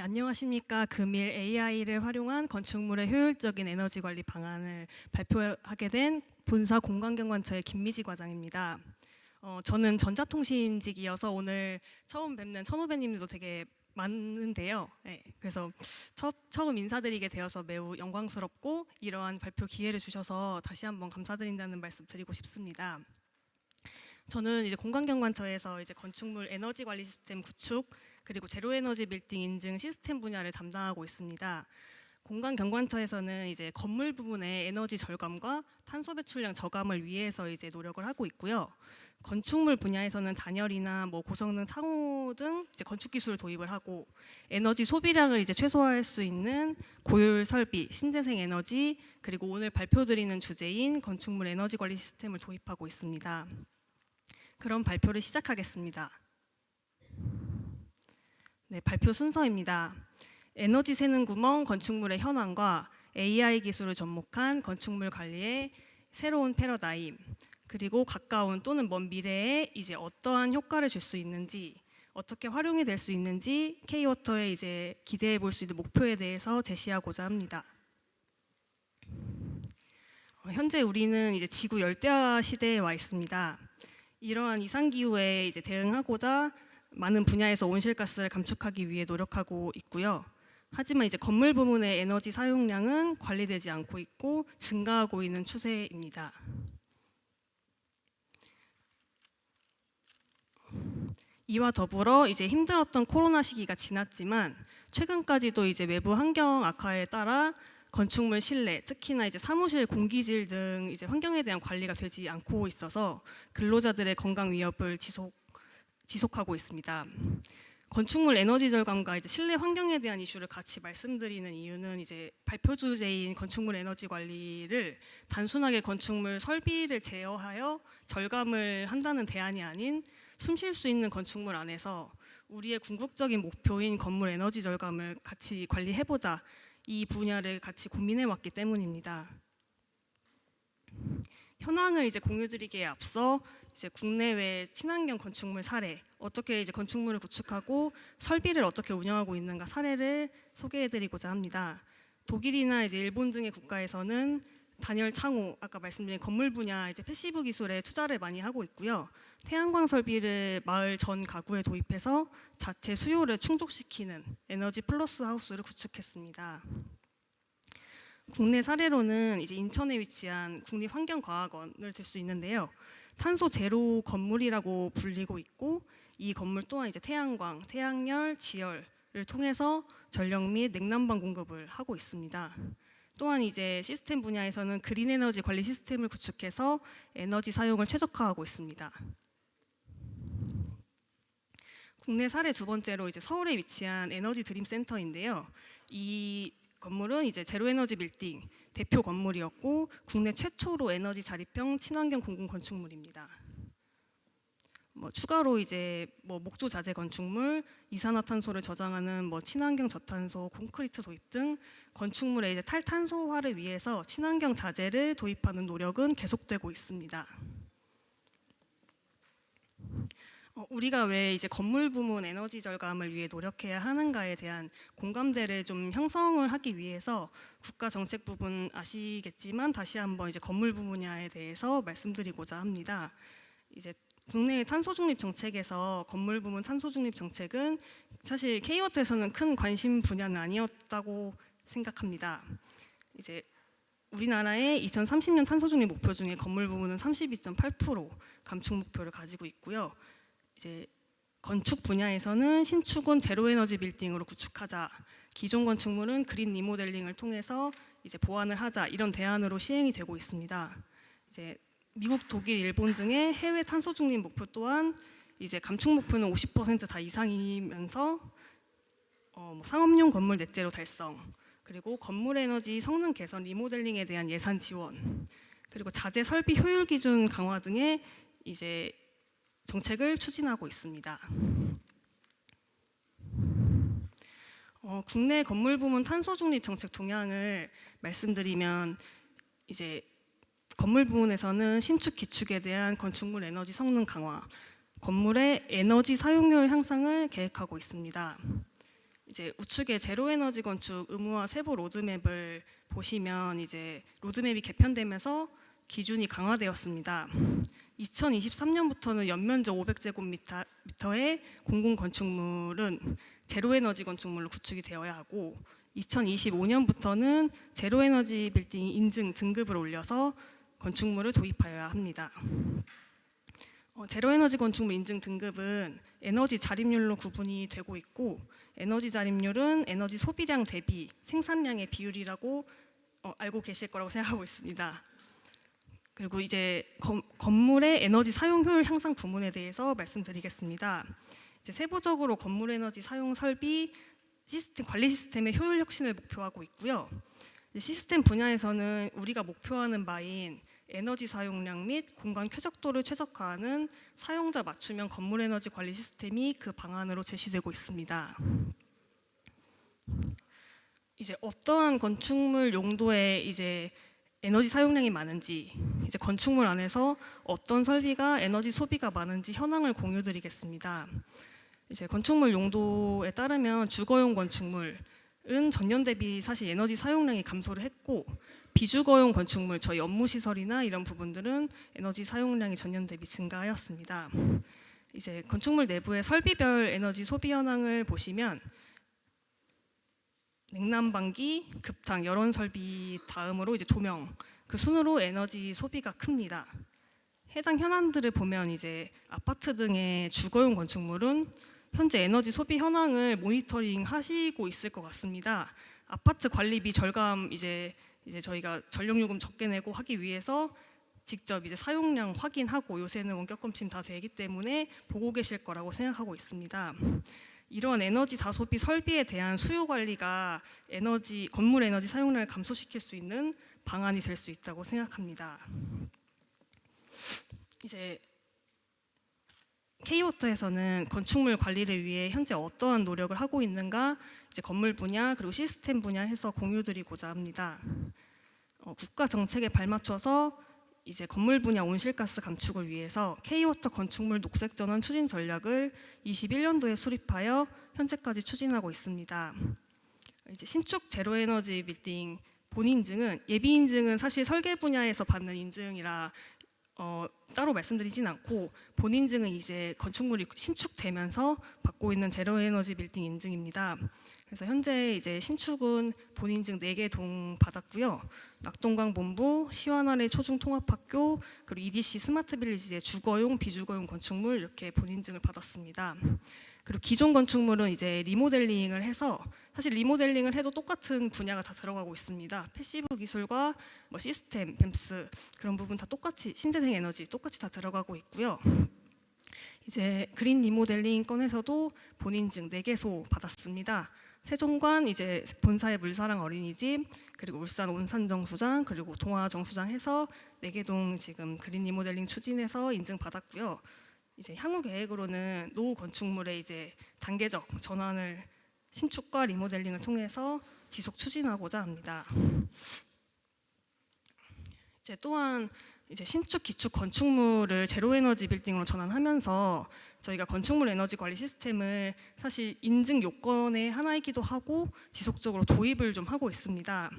안녕하십니까. 금일 AI를 활용한 건축물의 효율적인 에너지 관리 방안을 발표하게 된 본사 공관경관처의 김미지 과장입니다. 저는 전자통신직이어서 오늘 처음 뵙는 천후배님들도 되게 많은데요. 그래서 처음 인사드리게 되어서 매우 영광스럽고 이러한 발표 기회를 주셔서 다시 한번 감사드린다는 말씀 드리고 싶습니다. 저는 이제 공관경관처에서 이제 건축물 에너지 관리 시스템 구축 그리고 제로 에너지 빌딩 인증 시스템 분야를 담당하고 있습니다. 공관경관처에서는 이제 건물 부분의 에너지 절감과 탄소 배출량 저감을 위해서 이제 노력을 하고 있고요. 건축물 분야에서는 단열이나 고성능 창호 등 이제 건축 기술을 도입을 하고 에너지 소비량을 이제 최소화할 수 있는 고효율 설비, 신재생 에너지 그리고 오늘 발표드리는 주제인 건축물 에너지 관리 시스템을 도입하고 있습니다. 그럼 발표를 시작하겠습니다. 발표 순서입니다. 에너지 새는 구멍 건축물의 현황과 AI 기술을 접목한 건축물 관리의 새로운 패러다임, 그리고 가까운 또는 먼 미래에 이제 어떠한 효과를 줄 수 있는지, 어떻게 활용이 될 수 있는지 K-워터에 이제 기대해 볼 수 있는 목표에 대해서 제시하고자 합니다. 현재 우리는 이제 지구 열대화 시대에 와 있습니다. 이러한 이상기후에 이제 대응하고자 많은 분야에서 온실가스를 감축하기 위해 노력하고 있고요. 하지만 이제 건물 부문의 에너지 사용량은 관리되지 않고 있고 증가하고 있는 추세입니다. 이와 더불어 이제 힘들었던 코로나 시기가 지났지만 최근까지도 이제 외부 환경 악화에 따라 건축물 실내, 특히나 이제 사무실 공기질 등 이제 환경에 대한 관리가 되지 않고 있어서 근로자들의 건강 위협을 지속하고 있습니다. 건축물 에너지 절감과 이제 실내 환경에 대한 이슈를 같이 말씀드리는 이유는 이제 발표 주제인 건축물 에너지 관리를 단순하게 건축물 설비를 제어하여 절감을 한다는 대안이 아닌 숨 쉴 수 있는 건축물 안에서 우리의 궁극적인 목표인 건물 에너지 절감을 같이 관리해보자, 이 분야를 같이 고민해 왔기 때문입니다. 현황을 이제 공유드리기에 앞서 이제 국내외 친환경 건축물 사례, 어떻게 이제 건축물을 구축하고 설비를 어떻게 운영하고 있는가 사례를 소개해드리고자 합니다. 독일이나 이제 일본 등의 국가에서는 단열 창호, 아까 말씀드린 건물 분야 이제 패시브 기술에 투자를 많이 하고 있고요. 태양광 설비를 마을 전 가구에 도입해서 자체 수요를 충족시키는 에너지 플러스 하우스를 구축했습니다. 국내 사례로는 이제 인천에 위치한 국립환경과학원을 들 수 있는데요. 탄소 제로 건물이라고 불리고 있고 이 건물 또한 이제 태양광, 태양열, 지열을 통해서 전력 및 냉난방 공급을 하고 있습니다. 또한 이제 시스템 분야에서는 그린 에너지 관리 시스템을 구축해서 에너지 사용을 최적화하고 있습니다. 국내 사례 두 번째로 이제 서울에 위치한 에너지 드림 센터인데요. 이 건물은 이제 제로 에너지 빌딩 대표 건물이었고 국내 최초로 에너지 자립형 친환경 공공 건축물입니다. 추가로 이제 목조 자재 건축물, 이산화탄소를 저장하는 친환경 저탄소 콘크리트 도입 등 건축물의 이제 탈탄소화를 위해서 친환경 자재를 도입하는 노력은 계속되고 있습니다. 우리가 왜 이제 건물 부문 에너지 절감을 위해 노력해야 하는가에 대한 공감대를 좀 형성을 하기 위해서 국가 정책 부분 아시겠지만 다시 한번 이제 건물 분야에 대해서 말씀드리고자 합니다. 이제 국내의 탄소 중립 정책에서 건물 부문 탄소 중립 정책은 사실 K-워터에서는 큰 관심 분야는 아니었다고 생각합니다. 이제 우리나라의 2030년 탄소 중립 목표 중에 건물 부문은 32.8% 감축 목표를 가지고 있고요. 이제 건축 분야에서는 신축은 제로 에너지 빌딩으로 구축하자, 기존 건축물은 그린 리모델링을 통해서 이제 보완을 하자, 이런 대안으로 시행이 되고 있습니다. 이제 미국, 독일, 일본 등의 해외 탄소 중립 목표 또한 이제 감축 목표는 50% 다 이상이면서 상업용 건물 넷제로 달성, 그리고 건물 에너지 성능 개선 리모델링에 대한 예산 지원, 그리고 자재 설비 효율 기준 강화 등의 이제 정책을 추진하고 있습니다. 국내 건물 부문 탄소 중립 정책 동향을 말씀드리면 이제 건물 부문에서는 신축 기축에 대한 건축물 에너지 성능 강화, 건물의 에너지 사용률 향상을 계획하고 있습니다. 이제 우측의 제로 에너지 건축 의무화 세부 로드맵을 보시면 이제 로드맵이 개편되면서 기준이 강화되었습니다. 2023년부터는 연면적 500제곱미터의 공공 건축물은 제로 에너지 건축물로 구축이 되어야 하고 2025년부터는 제로 에너지 빌딩 인증 등급을 올려서 건축물을 도입하여야 합니다. 제로 에너지 건축물 인증 등급은 에너지 자립률로 구분이 되고 있고 에너지 자립률은 에너지 소비량 대비 생산량의 비율이라고 알고 계실 거라고 생각하고 있습니다. 그리고 이제 건물의 에너지 사용 효율 향상 부문에 대해서 말씀드리겠습니다. 이제 세부적으로 건물 에너지 사용 설비 시스템, 관리 시스템의 효율 혁신을 목표하고 있고요. 시스템 분야에서는 우리가 목표하는 바인 에너지 사용량 및 공간 쾌적도를 최적화하는 사용자 맞춤형 건물 에너지 관리 시스템이 그 방안으로 제시되고 있습니다. 이제 어떠한 건축물 용도에 이제 에너지 사용량이 많은지, 이제 건축물 안에서 어떤 설비가 에너지 소비가 많은지 현황을 공유드리겠습니다. 이제 건축물 용도에 따르면 주거용 건축물은 전년 대비 사실 에너지 사용량이 감소를 했고 비주거용 건축물, 저희 업무시설이나 이런 부분들은 에너지 사용량이 전년 대비 증가하였습니다. 이제 건축물 내부의 설비별 에너지 소비 현황을 보시면 냉난방기, 급탕, 열원 설비 다음으로 이제 조명, 그 순으로 에너지 소비가 큽니다. 해당 현황들을 보면 이제 아파트 등의 주거용 건축물은 현재 에너지 소비 현황을 모니터링 하시고 있을 것 같습니다. 아파트 관리비 절감 이제 저희가 전력요금 적게 내고 하기 위해서 직접 이제 사용량 확인하고 요새는 원격 검침 다 되기 때문에 보고 계실 거라고 생각하고 있습니다. 이런 에너지 다소비 설비에 대한 수요 관리가 건물 에너지 사용량을 감소시킬 수 있는 방안이 될 수 있다고 생각합니다. 이제 K워터에서는 건축물 관리를 위해 현재 어떠한 노력을 하고 있는가 이제 건물 분야 그리고 시스템 분야에서 공유드리고자 합니다. 국가 정책에 발맞춰서 이제 건물 분야 온실가스 감축을 위해서 K워터 건축물 녹색 전원 추진 전략을 21년도에 수립하여 현재까지 추진하고 있습니다. 이제 신축 제로 에너지 빌딩 본인증은 예비 인증은 사실 설계 분야에서 받는 인증이라 따로 말씀드리진 않고 본인증은 이제 건축물이 신축되면서 받고 있는 제로 에너지 빌딩 인증입니다. 그래서 현재 이제 신축은 본인증 4개 동 받았고요. 낙동강 본부, 시완아래 초중통합학교, 그리고 EDC 스마트 빌리지의 주거용, 비주거용 건축물 이렇게 본인증을 받았습니다. 그리고 기존 건축물은 이제 리모델링을 해서 사실 리모델링을 해도 똑같은 분야가 다 들어가고 있습니다. 패시브 기술과 뭐 시스템, 뱀스 그런 부분 다 똑같이 신재생 에너지 똑같이 다 들어가고 있고요. 이제 그린 리모델링 건에서도 본인증 4개소 받았습니다. 세종관 이제 본사의 물사랑 어린이집 그리고 울산 온산정수장 그리고 동화정수장 해서 4개 동 지금 그린 리모델링 추진해서 인증 받았고요. 이제 향후 계획으로는 노후 건축물의 이제 단계적 전환을 신축과 리모델링을 통해서 지속 추진하고자 합니다. 이제 또한 이제 신축 기축 건축물을 제로 에너지 빌딩으로 전환하면서 저희가 건축물 에너지 관리 시스템을 사실 인증 요건의 하나이기도 하고 지속적으로 도입을 좀 하고 있습니다.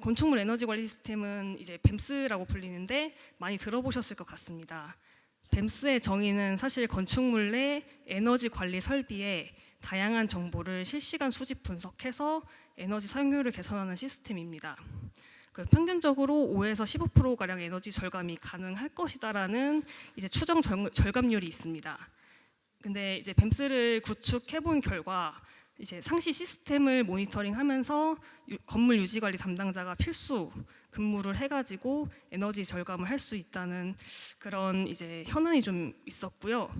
건축물 에너지 관리 시스템은 이제 뱀스라고 불리는데 많이 들어보셨을 것 같습니다. 뱀스의 정의는 사실 건축물 내 에너지 관리 설비에 다양한 정보를 실시간 수집 분석해서 에너지 사용률을 개선하는 시스템입니다. 평균적으로 5에서 15%가량 에너지 절감이 가능할 것이다라는 이제 추정 절감률이 있습니다. 근데 이제 뱀스를 구축해 본 결과 이제 상시 시스템을 모니터링하면서 건물 유지 관리 담당자가 필수 근무를 해가지고 에너지 절감을 할 수 있다는 그런 이제 현안이 좀 있었고요.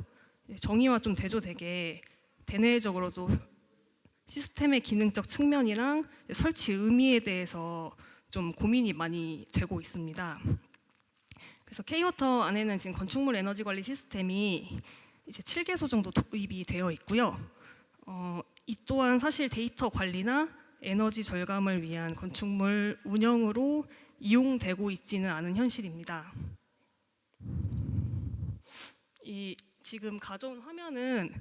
정의와 좀 대조되게 대내적으로도 시스템의 기능적 측면이랑 설치 의미에 대해서 좀 고민이 많이 되고 있습니다. 그래서 K워터 안에는 지금 건축물 에너지 관리 시스템이 이제 7개소 정도 도입이 되어 있고요. 이 또한 사실 데이터 관리나 에너지 절감을 위한 건축물 운영으로 이용되고 있지는 않은 현실입니다. 이 지금 가져온 화면은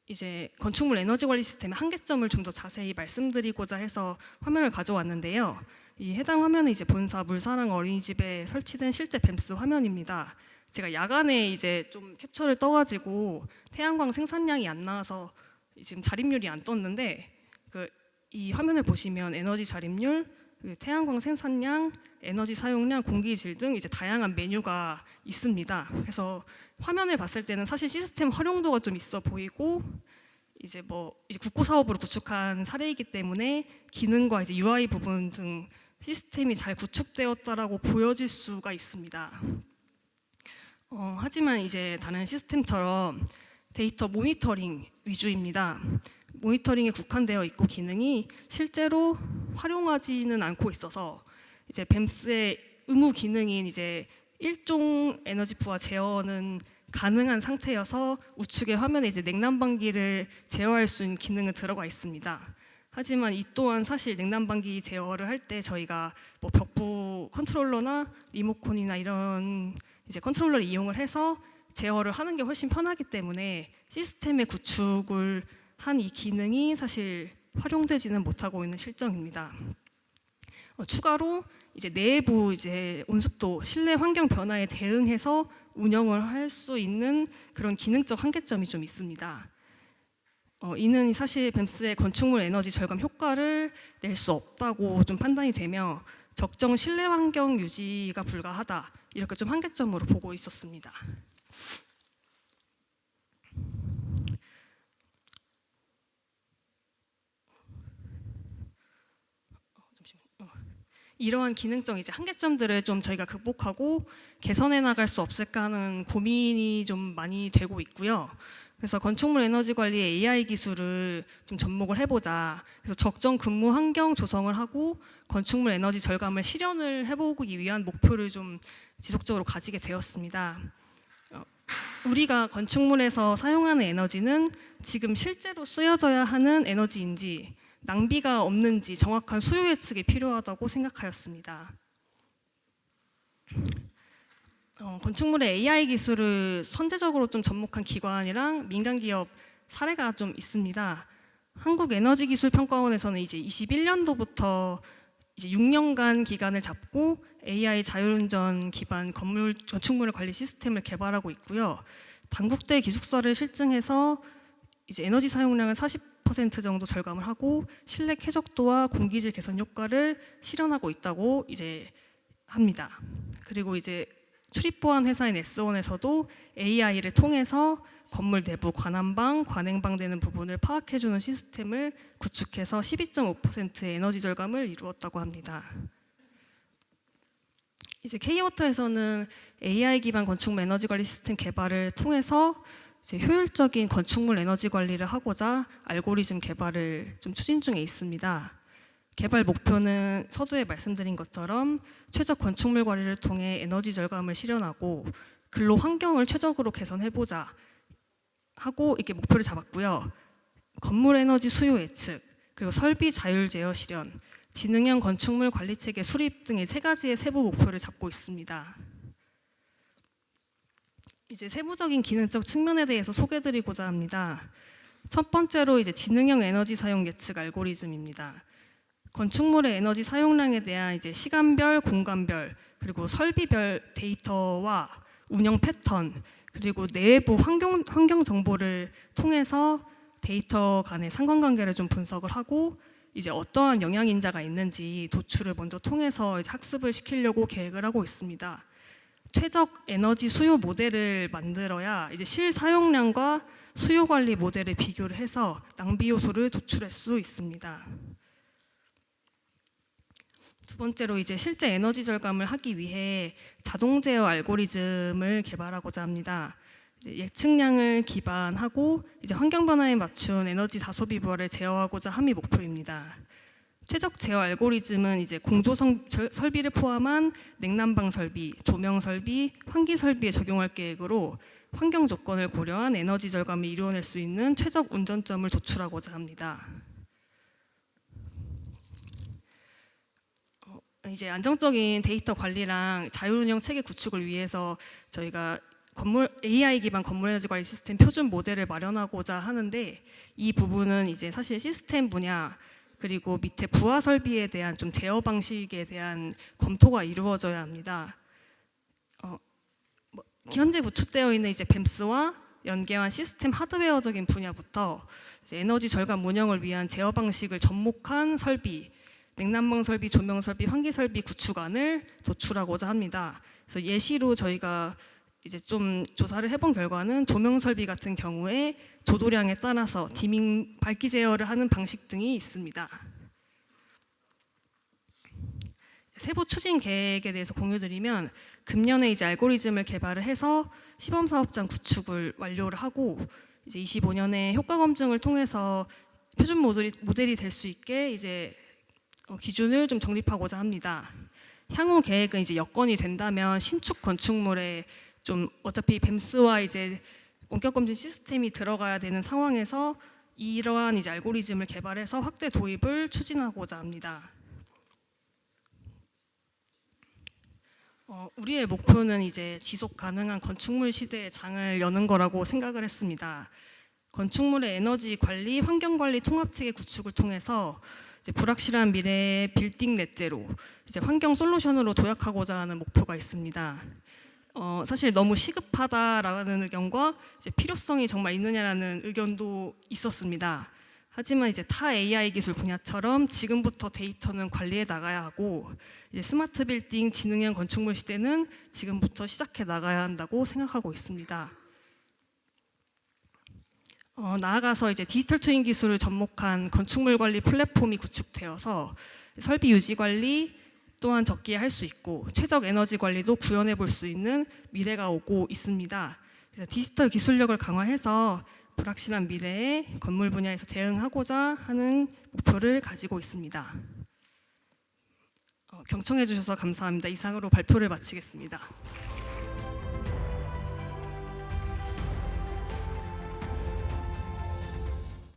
이제 건축물 에너지 관리 시스템의 한계점을 좀 더 자세히 말씀드리고자 해서 화면을 가져왔는데요. 이 해당 화면은 이제 본사 물사랑 어린이집에 설치된 실제 뱀스 화면입니다. 제가 야간에 이제 좀 캡처를 떠가지고 태양광 생산량이 안 나와서 지금 자립률이 안 떴는데 이 화면을 보시면 에너지 자립률, 태양광 생산량, 에너지 사용량, 공기질 등 이제 다양한 메뉴가 있습니다. 그래서 화면을 봤을 때는 사실 시스템 활용도가 좀 있어 보이고 이제 국고 사업으로 구축한 사례이기 때문에 기능과 이제 UI 부분 등 시스템이 잘 구축되었다라고 보여질 수가 있습니다. 하지만 이제 다른 시스템처럼 데이터 모니터링 위주입니다. 모니터링에 국한되어 있고 기능이 실제로 활용하지는 않고 있어서 이제 뱀스의 의무 기능인 이제 일종 에너지 부하 제어는 가능한 상태여서 우측의 화면에 이제 냉난방기를 제어할 수 있는 기능은 들어가 있습니다. 하지만 이 또한 사실 냉난방기 제어를 할 때 저희가 벽부 컨트롤러나 리모컨이나 이런 이제 컨트롤러를 이용을 해서 제어를 하는 게 훨씬 편하기 때문에 시스템의 구축을 한 이 기능이 사실 활용되지는 못하고 있는 실정입니다. 추가로 이제 내부 이제 온습도, 실내 환경 변화에 대응해서 운영을 할 수 있는 그런 기능적 한계점이 좀 있습니다. 이는 사실 뱀스의 건축물 에너지 절감 효과를 낼 수 없다고 좀 판단이 되며 적정 실내 환경 유지가 불가하다 이렇게 좀 한계점으로 보고 있었습니다. 이러한 기능적 이제 한계점들을 좀 저희가 극복하고 개선해 나갈 수 없을까 하는 고민이 좀 많이 되고 있고요. 그래서 건축물 에너지 관리의 AI 기술을 좀 접목을 해보자. 그래서 적정 근무 환경 조성을 하고 건축물 에너지 절감을 실현을 해보기 위한 목표를 좀 지속적으로 가지게 되었습니다. 우리가 건축물에서 사용하는 에너지는 지금 실제로 쓰여져야 하는 에너지인지 낭비가 없는지 정확한 수요 예측이 필요하다고 생각하였습니다. 건축물의 AI 기술을 선제적으로 좀 접목한 기관이랑 민간 기업 사례가 좀 있습니다. 한국에너지기술평가원에서는 이제 21년도부터 이제 6년간 기간을 잡고 AI 자율운전 기반 건축물 관리 시스템을 개발하고 있고요. 단국대 기숙사를 실증해서 이제 에너지 사용량을 40% 정도 절감을 하고 실내 쾌적도와 공기질 개선 효과를 실현하고 있다고 이제 합니다. 그리고 이제 출입 보안 회사인 S1에서도 AI를 통해서 건물 내부 관한방, 관행방 되는 부분을 파악해주는 시스템을 구축해서 12.5%의 에너지 절감을 이루었다고 합니다. 이제 K워터에서는 AI 기반 건축물 에너지 관리 시스템 개발을 통해서 이제 효율적인 건축물 에너지 관리를 하고자 알고리즘 개발을 좀 추진 중에 있습니다. 개발 목표는 서두에 말씀드린 것처럼 최적 건축물 관리를 통해 에너지 절감을 실현하고 근로 환경을 최적으로 개선해보자 하고 이렇게 목표를 잡았고요. 건물 에너지 수요 예측, 그리고 설비 자율 제어 실현, 지능형 건축물 관리 체계 수립 등의 세 가지의 세부 목표를 잡고 있습니다. 이제 세부적인 기능적 측면에 대해서 소개드리고자 합니다. 첫 번째로 이제 지능형 에너지 사용 예측 알고리즘입니다. 건축물의 에너지 사용량에 대한 이제 시간별, 공간별, 그리고 설비별 데이터와 운영 패턴, 그리고 내부 환경 정보를 통해서 데이터 간의 상관관계를 좀 분석을 하고 이제 어떠한 영향 인자가 있는지 도출을 먼저 통해서 이제 학습을 시키려고 계획을 하고 있습니다. 최적 에너지 수요 모델을 만들어야 이제 실사용량과 수요 관리 모델을 비교를 해서 낭비 요소를 도출할 수 있습니다. 두 번째로 이제 실제 에너지 절감을 하기 위해 자동 제어 알고리즘을 개발하고자 합니다. 예측량을 기반하고 이제 환경 변화에 맞춘 에너지 다소비 부하를 제어하고자 함이 목표입니다. 최적 제어 알고리즘은 이제 공조성 설비를 포함한 냉난방 설비, 조명 설비, 환기 설비에 적용할 계획으로 환경 조건을 고려한 에너지 절감을 이루어낼 수 있는 최적 운전점을 도출하고자 합니다. 이제 안정적인 데이터 관리랑 자율운영 체계 구축을 위해서 저희가 AI 기반 건물 에너지 관리 시스템 표준 모델을 마련하고자 하는데, 이 부분은 이제 사실 시스템 분야 그리고 밑에 부하 설비에 대한 좀 제어 방식에 대한 검토가 이루어져야 합니다. 현재 구축되어 있는 이제 뱀스와 연계한 시스템 하드웨어적인 분야부터 이제 에너지 절감 운영을 위한 제어 방식을 접목한 설비, 냉난방 설비, 조명 설비, 환기 설비 구축안을 도출하고자 합니다. 그래서 예시로 저희가 이제 좀 조사를 해본 결과는 조명 설비 같은 경우에 조도량에 따라서 디밍 밝기 제어를 하는 방식 등이 있습니다. 세부 추진 계획에 대해서 공유드리면, 금년에 이제 알고리즘을 개발을 해서 시범 사업장 구축을 완료를 하고, 이제 25년에 효과 검증을 통해서 표준 모델이 될 수 있게 이제 기준을 좀 정립하고자 합니다. 향후 계획은 이제 여건이 된다면 신축 건축물에 좀 어차피 뱀스와 이제 원격 검증 시스템이 들어가야 되는 상황에서 이러한 이제 알고리즘을 개발해서 확대 도입을 추진하고자 합니다. 우리의 목표는 이제 지속 가능한 건축물 시대의 장을 여는 거라고 생각을 했습니다. 건축물의 에너지 관리, 환경 관리 통합 체계 구축을 통해서 이제 불확실한 미래의 빌딩 넷제로 이제 환경 솔루션으로 도약하고자 하는 목표가 있습니다. 사실 너무 시급하다라는 의견과 이제 필요성이 정말 있느냐라는 의견도 있었습니다. 하지만 이제 타 AI 기술 분야처럼 지금부터 데이터는 관리해 나가야 하고, 이제 스마트 빌딩 지능형 건축물 시대는 지금부터 시작해 나가야 한다고 생각하고 있습니다. 나아가서 이제 디지털 트윈 기술을 접목한 건축물 관리 플랫폼이 구축되어서 설비 유지 관리 또한 적기에 할 수 있고, 최적 에너지 관리도 구현해 볼 수 있는 미래가 오고 있습니다. 그래서 디지털 기술력을 강화해서 불확실한 미래에 건물 분야에서 대응하고자 하는 목표를 가지고 있습니다. 경청해 주셔서 감사합니다. 이상으로 발표를 마치겠습니다.